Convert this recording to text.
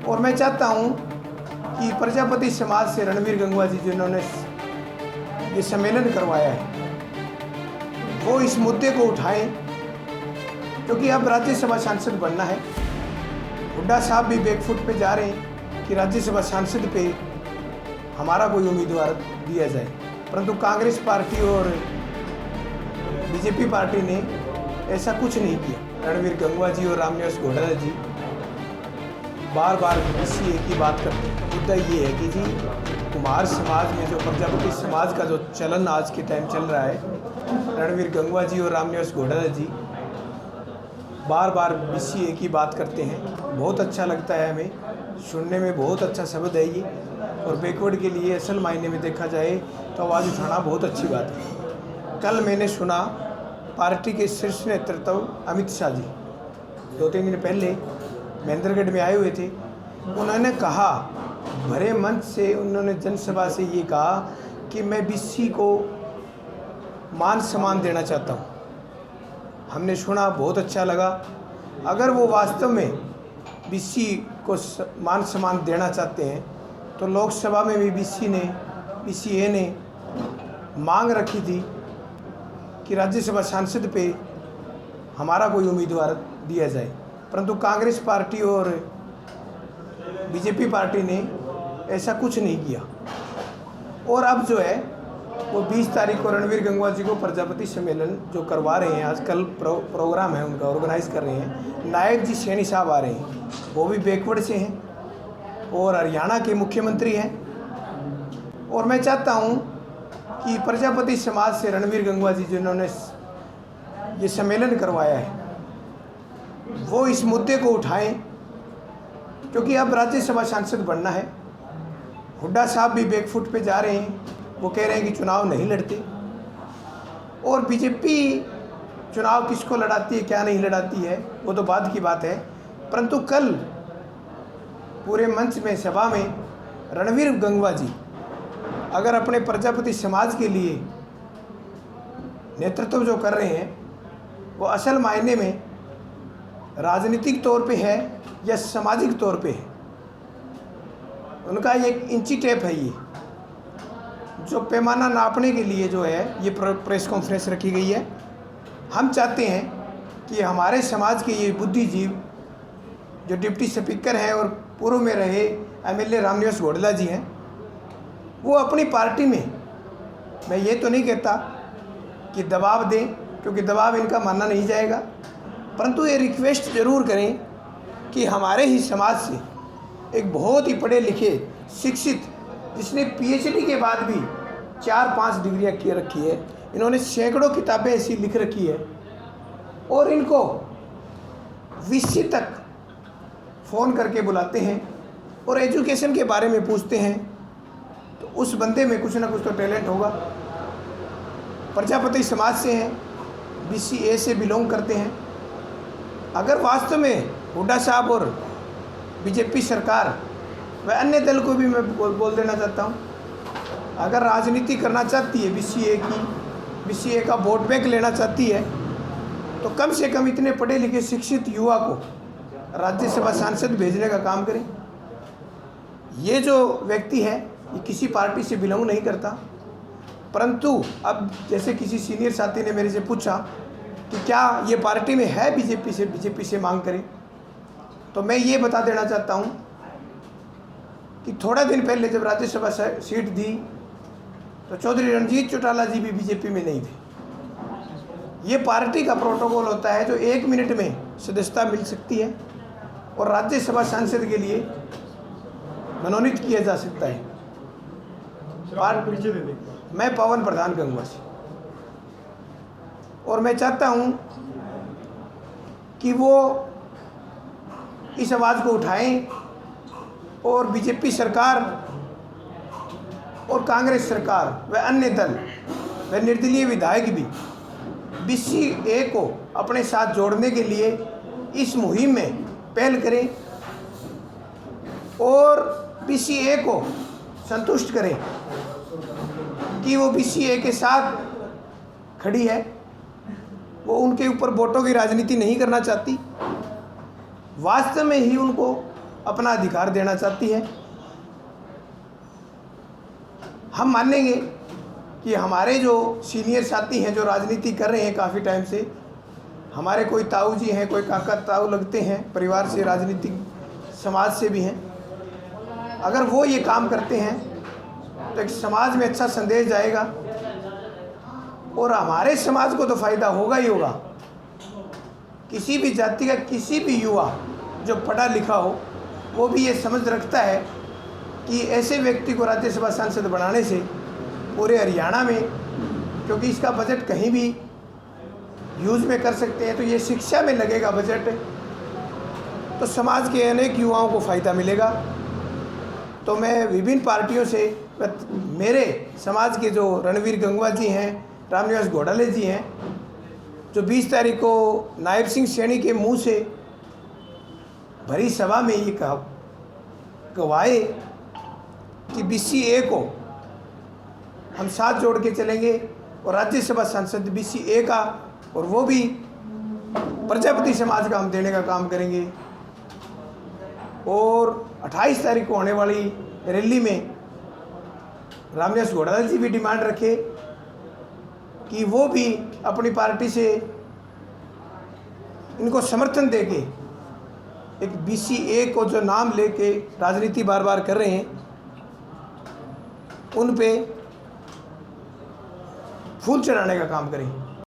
और मैं चाहता हूं कि प्रजापति समाज से रणवीर गंगवा जी जिन्होंने ये सम्मेलन करवाया है वो इस मुद्दे को उठाएं, क्योंकि अब राज्यसभा सांसद बनना है। हुड्डा साहब भी बैकफुट पे जा रहे हैं कि राज्यसभा सांसद पे हमारा कोई उम्मीदवार दिया जाए, परंतु कांग्रेस पार्टी और बीजेपी पार्टी ने ऐसा कुछ नहीं किया। रणवीर गंगवा जी और रामनिवास घोटाला जी बार बार इसी एक ही बात करते हैं। मुद्दा ये है कि जी कुमार समाज में जो प्रजापति समाज का जो चलन आज के टाइम चल रहा है, रणवीर गंगवा जी और रामनिवास घोटाला जी बार बार इसी एक ही बात करते हैं। बहुत अच्छा लगता है हमें सुनने में, बहुत अच्छा शब्द है ये, और बैकवर्ड के लिए असल मायने में देखा जाए तो आवाज़ उठाना बहुत अच्छी बात है। कल मैंने सुना पार्टी के शीर्ष नेतृत्व अमित शाह जी 2-3 दिन पहले महेंद्रगढ़ में आए हुए थे। उन्होंने कहा, भरे मंच से उन्होंने जनसभा से ये कहा कि मैं बीसी को मान सम्मान देना चाहता हूँ। हमने सुना, बहुत अच्छा लगा। अगर वो वास्तव में बीसी को मान सम्मान देना चाहते हैं तो लोकसभा में भी बीसीए ने मांग रखी थी कि राज्यसभा सांसद पे हमारा कोई उम्मीदवार दिया जाए, परंतु कांग्रेस पार्टी और बीजेपी पार्टी ने ऐसा कुछ नहीं किया। और अब जो है वो 20 तारीख को रणवीर गंगवा जी को प्रजापति सम्मेलन जो करवा रहे हैं, आजकल प्रोग्राम है उनका, ऑर्गेनाइज कर रहे हैं। नायक जी सैनी साहब आ रहे हैं, वो भी बैकवर्ड से हैं और हरियाणा के मुख्यमंत्री हैं। और मैं चाहता हूं कि प्रजापति समाज से रणवीर गंगवा जी जिन्होंने ये सम्मेलन करवाया है वो इस मुद्दे को उठाएं, क्योंकि अब राज्यसभा सांसद बनना है। हुड्डा साहब भी बैकफुट पे जा रहे हैं, वो कह रहे हैं कि चुनाव नहीं लड़ते, और बीजेपी चुनाव किसको लड़ाती है क्या नहीं लड़ाती है वो तो बाद की बात है। परंतु कल पूरे मंच में, सभा में रणवीर गंगवा जी अगर अपने प्रजापति समाज के लिए नेतृत्व जो कर रहे हैं वो असल मायने में राजनीतिक तौर पे है या सामाजिक तौर पे है, उनका एक इंची टेप है ये जो पैमाना नापने के लिए जो है ये प्रेस कॉन्फ्रेंस रखी गई है। हम चाहते हैं कि हमारे समाज के ये बुद्धिजीव जो डिप्टी स्पीकर हैं और पूर्व में रहे एमएलए रामनिवास घोटाला जी हैं, वो अपनी पार्टी में, मैं ये तो नहीं कहता कि दबाव दें क्योंकि दबाव इनका मानना नहीं जाएगा, परंतु ये रिक्वेस्ट ज़रूर करें कि हमारे ही समाज से एक बहुत ही पढ़े लिखे शिक्षित, जिसने पीएचडी के बाद भी 4-5 डिग्रियाँ किए रखी है, इन्होंने सैकड़ों किताबें ऐसी लिख रखी है, और इनको वीसी तक फ़ोन करके बुलाते हैं और एजुकेशन के बारे में पूछते हैं, तो उस बंदे में कुछ ना कुछ तो टैलेंट होगा। प्रजापति समाज से हैं, बीसीए से बिलोंग करते हैं। अगर वास्तव में हुड्डा साहब और बीजेपी सरकार व अन्य दल को भी मैं बोल देना चाहता हूँ, अगर राजनीति करना चाहती है बीसीए का वोट बैंक लेना चाहती है, तो कम से कम इतने पढ़े लिखे शिक्षित युवा को राज्यसभा सांसद भेजने का काम करें। ये जो व्यक्ति है ये किसी पार्टी से बिलोंग नहीं करता, परंतु अब जैसे किसी सीनियर साथी ने मेरे से पूछा कि क्या ये पार्टी में है बीजेपी से मांग करें, तो मैं ये बता देना चाहता हूँ कि थोड़ा दिन पहले जब राज्यसभा सीट दी तो चौधरी रणजीत चौटाला जी भी बीजेपी में नहीं थे। ये पार्टी का प्रोटोकॉल होता है जो 1 मिनट में सदस्यता मिल सकती है और राज्यसभा सांसद के लिए मनोनीत किया जा सकता है। मैं पवन प्रधान गंगवा से, और मैं चाहता हूं कि वो इस आवाज़ को उठाएं और बीजेपी सरकार और कांग्रेस सरकार व अन्य दल व निर्दलीय विधायक भी बीसीए को अपने साथ जोड़ने के लिए इस मुहिम में पहल करें और बीसीए को संतुष्ट करें कि वो बीसीए के साथ खड़ी है, वो उनके ऊपर वोटों की राजनीति नहीं करना चाहती। वास्तव में ही उनको अपना अधिकार देना चाहती है। हम मानेंगे कि हमारे जो सीनियर साथी हैं जो राजनीति कर रहे हैं काफ़ी टाइम से, हमारे कोई ताऊ जी हैं, कोई काका ताऊ लगते हैं, परिवार से, राजनीतिक समाज से भी हैं, अगर वो ये काम करते हैं तो एक समाज में अच्छा संदेश जाएगा और हमारे समाज को तो फ़ायदा होगा ही होगा। किसी भी जाति का किसी भी युवा जो पढ़ा लिखा हो वो भी ये समझ रखता है कि ऐसे व्यक्ति को राज्यसभा सांसद बनाने से पूरे हरियाणा में, क्योंकि इसका बजट कहीं भी यूज़ में कर सकते हैं, तो ये शिक्षा में लगेगा बजट, तो समाज के अनेक युवाओं को फ़ायदा मिलेगा। तो मैं विभिन्न पार्टियों से, मेरे समाज के जो रणवीर गंगवा जी हैं, रामनिवास घोटाले जी हैं, जो 20 तारीख को नायब सिंह सैनी के मुंह से भरी सभा में ये गवाए कि BCA को हम साथ जोड़ के चलेंगे और राज्यसभा सांसद BCA का, और वो भी प्रजापति समाज का हम देने का काम करेंगे। और 28 तारीख को होने वाली रैली में रामनिवास घोटाले जी भी डिमांड रखे कि वो भी अपनी पार्टी से इनको समर्थन देके एक BCA को जो नाम लेके राजनीति बार बार कर रहे हैं उन पे फूल चढ़ाने का काम करें।